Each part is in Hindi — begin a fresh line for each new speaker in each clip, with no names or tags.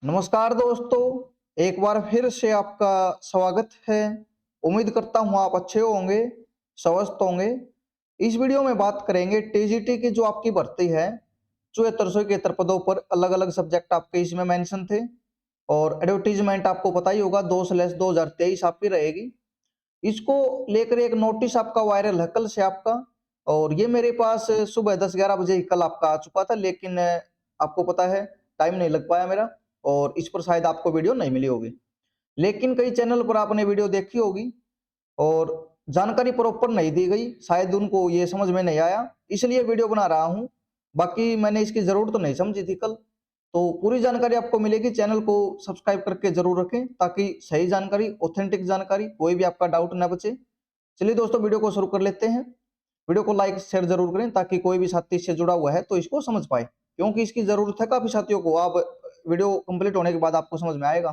नमस्कार दोस्तों, एक बार फिर से आपका स्वागत है। उम्मीद करता हूँ आप अच्छे होंगे, स्वस्थ होंगे। इस वीडियो में बात करेंगे टीजीटी की जो आपकी भर्ती है, 7471 पदों पर अलग-अलग सब्जेक्ट आपके इसमें मेंशन थे और एडवर्टाइजमेंट आपको पता ही होगा 2/2023 आपकी रहेगी। इसको लेकर एक नोटिस आपका वायरल है कल से आपका, और ये मेरे पास सुबह 10-11 बजे ही कल आपका आ चुका था, लेकिन आपको पता है टाइम नहीं लग पाया मेरा और इस पर शायद आपको वीडियो नहीं मिली होगी। लेकिन कई चैनल पर आपने वीडियो देखी होगी और जानकारी प्रॉपर नहीं दी गई, शायद उनको ये समझ में नहीं आया, इसलिए वीडियो बना रहा हूँ। बाकी मैंने इसकी ज़रूरत तो नहीं समझी थी कल, तो पूरी जानकारी आपको मिलेगी। चैनल को सब्सक्राइब करके ज़रूर रखें ताकि सही जानकारी, ऑथेंटिक जानकारी, कोई भी आपका डाउट ना बचे। चलिए दोस्तों, वीडियो को शुरू कर लेते हैं। वीडियो को लाइक शेयर जरूर करें ताकि कोई भी साथी इससे जुड़ा हुआ है तो इसको समझ पाए, क्योंकि इसकी जरूरत है काफी साथियों को। आप वीडियो कंप्लीट होने के बाद आपको समझ में आएगा।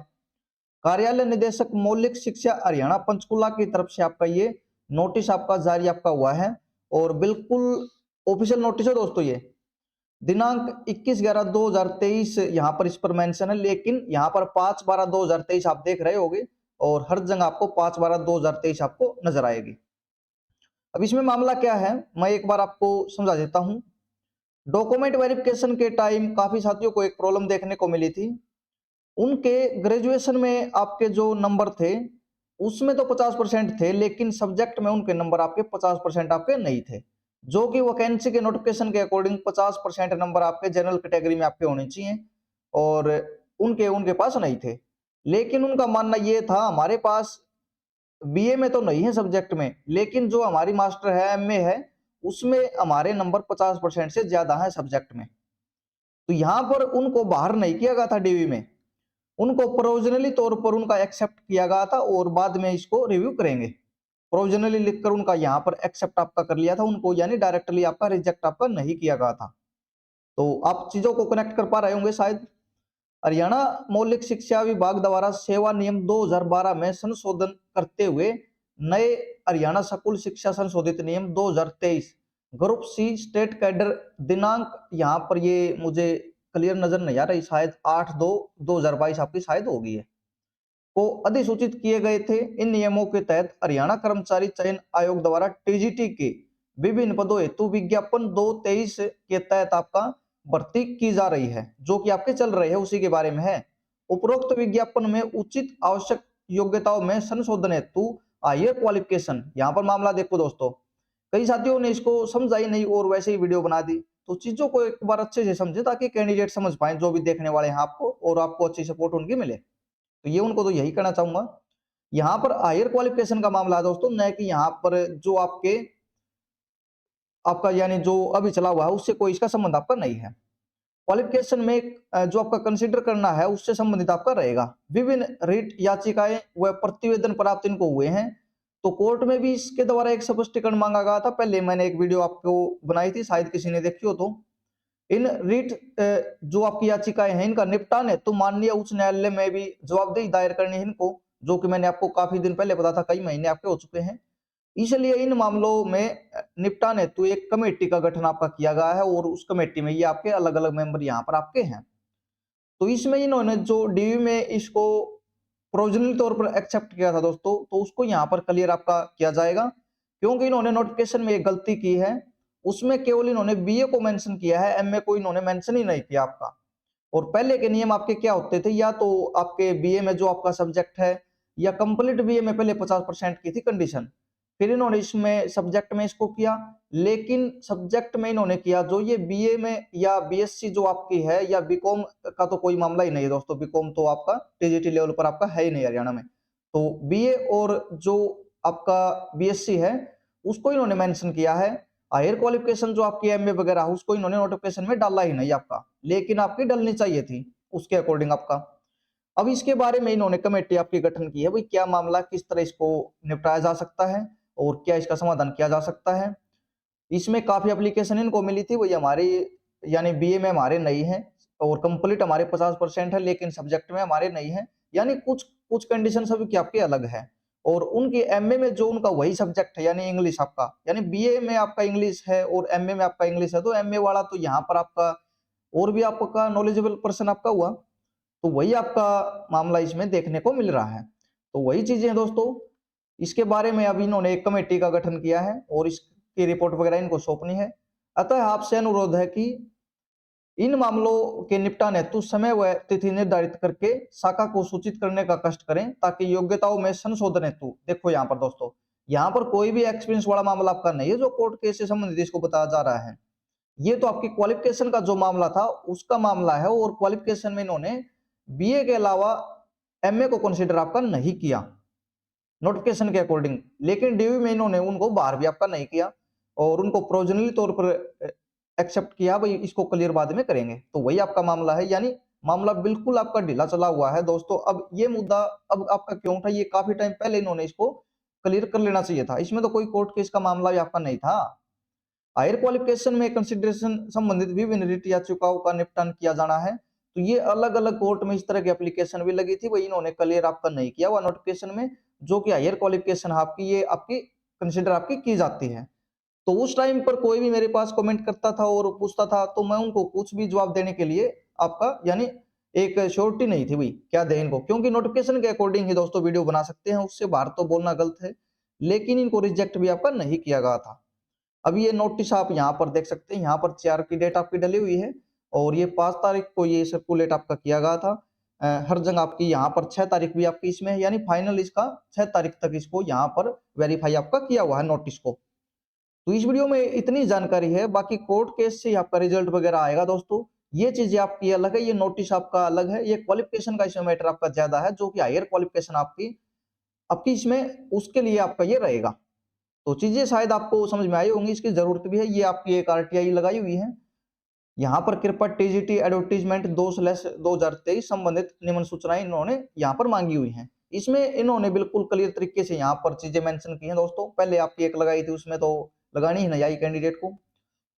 कार्यालय निदेशक मौलिक शिक्षा हरियाणा पंचकुला की तरफ से आपका ये नोटिस आपका जारी आपका हुआ है और बिल्कुल ऑफिशियल नोटिस है दोस्तों। ये दिनांक 21/11/2023 यहाँ पर इस पर मेंशन है, लेकिन यहाँ पर 5/12/2023 आप देख रहे होगे और हर जगह आपको 5/12/2023 आपको नजर आएगी। अब इसमें मामला क्या है, मैं एक बार आपको समझा देता हूं। डॉक्यूमेंट वेरिफिकेशन के टाइम काफी साथियों को एक प्रॉब्लम देखने को मिली थी। उनके ग्रेजुएशन में आपके जो नंबर थे उसमें तो 50% थे, लेकिन सब्जेक्ट में उनके नंबर आपके 50% आपके नहीं थे, जो कि वैकेंसी के नोटिफिकेशन के अकॉर्डिंग 50% नंबर आपके जनरल कैटेगरी में आपके होने चाहिए और उनके उनके पास नहीं थे। लेकिन उनका मानना यह था हमारे पास बीए में तो नहीं है सब्जेक्ट में, लेकिन जो हमारी मास्टर है, एमए है, उसमें हमारे नंबर 50% से ज्यादा है सब्जेक्ट में। तो यहाँ पर उनको बाहर नहीं किया गया था डीवी में, उनको प्रोविजनली तौर पर उनका एक्सेप्ट किया गया था और बाद में इसको रिव्यू करेंगे। प्रोविजनली लिखकर उनका यहाँ पर एक्सेप्ट आपका कर लिया था उनको, यानी डायरेक्टली आपका रिजेक्ट आपका नहीं किया गया था। तो आप चीजों को कनेक्ट कर पा रहे होंगे शायद। हरियाणा मौलिक शिक्षा विभाग द्वारा सेवा नियम 2012 में संशोधन करते हुए नए हरियाणा स्कूल शिक्षा संशोधित नियम 2023 ग्रुप सी स्टेट कैडर दिनांक, यहाँ पर ये मुझे क्लियर नजर नहीं आ रही, शायद 8/2/2022 आपकी शायद होगी है, को अधिसूचित किए गए थे। इन नियमों के तहत हरियाणा कर्मचारी चयन आयोग द्वारा टीजीटी के विभिन्न पदों हेतु विज्ञापन 2/23 के तहत आपका भर्ती की जा रही है, जो कि आपके चल रहे हैं उसी के बारे में है। उपरोक्त विज्ञापन में उचित आवश्यक योग्यताओं में संशोधन हेतु हायर क्वालिफिकेशन, यहाँ पर मामला देखो दोस्तों, कई साथियों ने इसको समझा ही नहीं और वैसे ही वीडियो बना दी। तो चीजों को एक बार अच्छे से समझे ताकि कैंडिडेट समझ पाए जो भी देखने वाले हैं आपको, और आपको अच्छी सपोर्ट उनकी मिले। तो ये उनको तो यही कहना चाहूंगा। यहाँ पर हायर क्वालिफिकेशन का मामला है दोस्तों, न कि यहाँ पर जो आपके आपका यानी जो अभी चला हुआ है उससे कोई इसका संबंध आपका नहीं है। क्वालिफिकेशन में जो आपका कंसीडर करना है उससे संबंधित आपका रहेगा। विभिन्न रिट याचिकाएं व प्रतिवेदन प्राप्त इनको हुए हैं, तो कोर्ट में भी इसके द्वारा एक स्पष्टीकरण मांगा गया था। पहले मैंने एक वीडियो आपको बनाई थी, शायद किसी ने देखी हो तो। इन रिट जो आपकी याचिकाएं हैं इनका निपटान है तो माननीय उच्च न्यायालय में भी जवाबदेही दायर करनी है इनको, जो कि मैंने आपको काफी दिन पहले बताया था, कई महीने आपके हो चुके हैं। इसलिए इन मामलों में निपटान हेतु एक कमेटी का गठन आपका किया गया है और उस कमेटी में ये आपके अलग अलग मेंबर यहाँ पर आपके हैं। तो इसमें इन्होंने जो डीयू में इसको प्रोविजनल तौर पर एक्सेप्ट किया था दोस्तों, तो उसको यहाँ पर क्लियर आपका किया जाएगा, क्योंकि इन्होंने नोटिफिकेशन में एक गलती की है। उसमें केवल इन्होंने बीए को मेंशन किया है, एमए को इन्होंने मेंशन ही नहीं किया आपका। और पहले के नियम आपके क्या होते थे, या तो आपके बीए में जो आपका सब्जेक्ट है या कंप्लीट बीए में पहले 50% की थी कंडीशन, फिर इन्होंने इसमें सब्जेक्ट में इसको किया। लेकिन सब्जेक्ट में इन्होंने किया जो ये बीए में या बीएससी जो आपकी है या बीकॉम का तो कोई मामला ही नहीं है दोस्तों, बीकॉम तो आपका टीजीटी लेवल पर आपका है ही नहीं हरियाणा में। तो बीए और जो आपका बीएससी है उसको इन्होंने मेंशन किया है। हायर क्वालिफिकेशन जो आपकी एमए वगैरह उसको इन्होंने नोटिफिकेशन में डाला ही नहीं आपका, लेकिन आपकी डलनी चाहिए थी उसके अकॉर्डिंग आपका। अब इसके बारे में इन्होंने कमेटी आपकी गठन की है, भाई क्या मामला, किस तरह इसको निपटाया जा सकता है और क्या इसका समाधान किया जा सकता है। इसमें काफी एप्लीकेशन इनको मिली थी, वही हमारी यानी बीए में हमारे नहीं है और कंप्लीट हमारे 50% है, लेकिन सब्जेक्ट में हमारे नहीं है, यानी कुछ कुछ कंडीशन सभी की आपकी अलग है। और उनकी एमए में जो उनका वही सब्जेक्ट है यानी इंग्लिश आपका, यानी बीए में आपका इंग्लिश है और एमए में आपका इंग्लिश है, तो एमए वाला तो यहाँ पर आपका और भी आपका नॉलेजेबल पर्सन आपका हुआ। तो वही आपका मामला इसमें देखने को मिल रहा है। तो वही चीजें हैं दोस्तों, इसके बारे में अब इन्होंने एक कमेटी का गठन किया है और इसकी रिपोर्ट वगैरह इनको सौंपनी है। अतः आपसे अनुरोध है कि इन मामलों के निपटान हेतु समय व तिथि निर्धारित करके शाखा को सूचित करने का कष्ट करें, ताकि योग्यताओं में संशोधन हेतु, देखो यहाँ पर दोस्तों, यहाँ पर कोई भी एक्सपीरियंस वाला मामला आपका नहीं है जो कोर्ट केस से संबंधित इसको बताया जा रहा है। ये तो आपकी क्वालिफिकेशन का जो मामला था उसका मामला है, और क्वालिफिकेशन में इन्होंने बीए के अलावा एमए को कंसीडर आपका नहीं किया नोटिफिकेशन के अकॉर्डिंग, लेकिन डीयू में इन्होंने उनको बाहर भी आपका नहीं किया और उनको प्रोविजनली तौर पर एक्सेप्ट किया, भाई इसको क्लियर बाद में करेंगे। तो वही आपका मामला है, यानी मामला बिल्कुल आपका ढीला चला हुआ है दोस्तों। अब ये मुद्दा अब आपका क्यों उठा, ये काफी टाइम पहले इन्होंने इसको क्लियर कर लेना चाहिए था, इसमें तो कोई कोर्ट केस का मामला भी आपका नहीं था। हायर क्वालिफिकेशन में कंसिडरेशन संबंधित विभिन्न रिट याचिकाओं का निपटान किया जाना है। तो ये अलग अलग कोर्ट में इस तरह की एप्लीकेशन भी लगी थी, वही इन्होंने क्लियर आपका नहीं किया हुआ नोटिफिकेशन में, जो कि हायर क्वालिफिकेशन आपकी ये आपकी कंसिडर आपकी की जाती है। तो उस टाइम पर कोई भी मेरे पास कमेंट करता था और पूछता था, तो मैं उनको कुछ भी जवाब देने के लिए आपका यानी एक श्योरिटी नहीं थी भाई क्या दे इनको, क्योंकि नोटिफिकेशन के अकॉर्डिंग ही दोस्तों वीडियो बना सकते हैं, उससे बाहर तो बोलना गलत है। लेकिन इनको रिजेक्ट भी आपका नहीं किया गया था। अब ये नोटिस आप यहाँ पर देख सकते हैं, यहाँ पर 4 की डेट आपकी डली हुई है और ये 5 तारीख को ये सर्कुलेट आपका किया गया था। हर जगह आपकी यहाँ पर 6 तारीख भी आपकी इसमें है, यानी फाइनल इसका 6 तारीख तक इसको यहाँ पर वेरीफाई आपका किया हुआ है नोटिस को। तो इस वीडियो में इतनी जानकारी है, बाकी कोर्ट केस से आपका रिजल्ट वगैरह आएगा दोस्तों। ये चीजें आपकी अलग है, ये नोटिस आपका अलग है, ये क्वालिफिकेशन का इसमें मैटर आपका ज्यादा है, जो कि हायर क्वालिफिकेशन आपकी आपकी इसमें उसके लिए आपका ये रहेगा। तो चीजें शायद आपको समझ में आई होंगी, इसकी जरूरत भी है। ये आपकी एक आरटीआई लगाई हुई है, यहाँ पर कृपया टीजीटी एडवर्टीजमेंट 2/2023 संबंधित निम्न सूचनाएं इन्होंने यहाँ पर मांगी हुई हैं। इसमें इन्होंने बिल्कुल क्लियर तरीके से यहाँ पर चीजें मेंशन की हैं दोस्तों। पहले आपकी एक लगाई थी, उसमें तो लगानी ही नहीं आई कैंडिडेट को।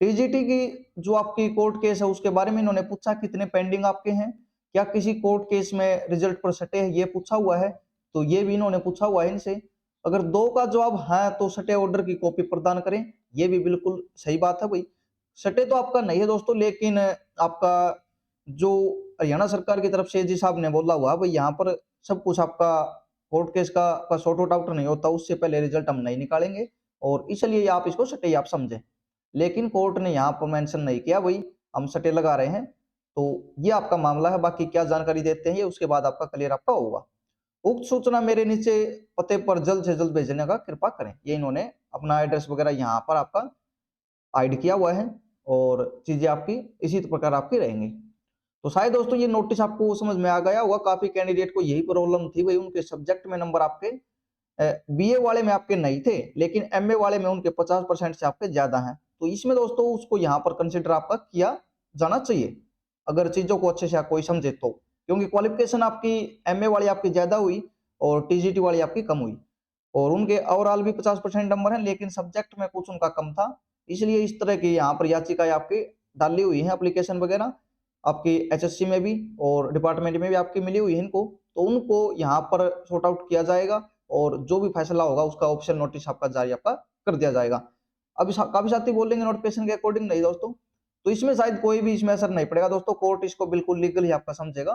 टीजीटी की जो आपकी कोर्ट केस है उसके बारे में इन्होंने पूछा कितने पेंडिंग आपके हैं, क्या किसी कोर्ट केस में रिजल्ट पर सटे है, ये पूछा हुआ है। तो ये भी इन्होंने पूछा हुआ है इनसे। अगर 2 का जवाब है तो सटे ऑर्डर की कॉपी प्रदान करें, ये भी बिल्कुल सही बात है भाई। सटे तो आपका नहीं है दोस्तों, लेकिन आपका जो हरियाणा सरकार की तरफ से जी साहब ने बोला हुआ भाई यहाँ पर सब कुछ आपका कोर्ट केस का सॉर्ट आउट नहीं होता, उससे पहले रिजल्ट हम नहीं निकालेंगे, और इसलिए आप इसको सटे आप समझें। लेकिन कोर्ट ने यहाँ पर मेंशन नहीं किया भाई हम सटे लगा रहे हैं। तो ये आपका मामला है, बाकी क्या जानकारी देते हैं ये उसके बाद आपका क्लियर आपका होगा। उक्त सूचना मेरे नीचे पते पर जल्द से जल्द भेजने का कृपा करें। ये इन्होंने अपना एड्रेस वगैरह यहाँ पर आपका हाइड किया हुआ है और चीजें आपकी इसी प्रकार आपकी रहेंगी। तो शायद दोस्तों ये नोटिस आपको समझ में आ गया होगा। काफी कैंडिडेट को यही प्रॉब्लम थी भाई, उनके सब्जेक्ट में नंबर आपके बीए वाले में आपके नहीं थे, लेकिन एमए वाले में उनके 50% से आपके ज्यादा हैं। तो इसमें दोस्तों उसको यहाँ पर कंसिडर आपका किया जाना चाहिए, अगर चीजों को अच्छे से कोई समझे तो, क्योंकि क्वालिफिकेशन आपकी एमए वाली आपकी ज्यादा हुई और टीजीटी वाली आपकी कम हुई, और उनके ओवरऑल भी 50% नंबर हैं, लेकिन सब्जेक्ट में कुछ उनका कम था। इसलिए इस तरह की यहाँ पर याचिकाएं आपकी डाली हुई है, एप्लीकेशन वगैरह आपकी एचएससी में भी और डिपार्टमेंट में भी आपकी मिली हुई है इनको। तो उनको यहाँ पर सॉर्ट आउट किया जाएगा और जो भी फैसला होगा उसका ऑफिशियल नोटिस आपका जारी आपका कर दिया जाएगा। अभी काफी साथी बोलेंगे नोटिफिकेशन के अकॉर्डिंग नहीं दोस्तों, तो इसमें शायद कोई भी इसमें असर नहीं पड़ेगा दोस्तों। कोर्ट इसको बिल्कुल लीगल ही आपका समझेगा,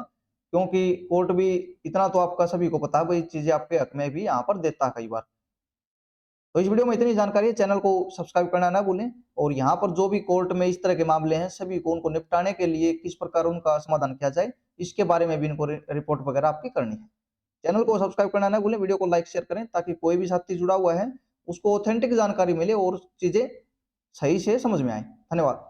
क्योंकि कोर्ट भी इतना तो आपका सभी को पता है भाई, चीजें आपके हक में भी यहाँ पर देता है कई बार। तो इस वीडियो में इतनी जानकारी है, चैनल को सब्सक्राइब करना ना भूलें, और यहाँ पर जो भी कोर्ट में इस तरह के मामले हैं सभी को उनको निपटाने के लिए किस प्रकार उनका समाधान किया जाए इसके बारे में भी इनको रिपोर्ट वगैरह आपकी करनी है। चैनल को सब्सक्राइब करना ना भूलें, वीडियो को लाइक शेयर करें, ताकि कोई भी साथी जुड़ा हुआ है उसको ऑथेंटिक जानकारी मिले और चीजें सही से समझ में आए। धन्यवाद।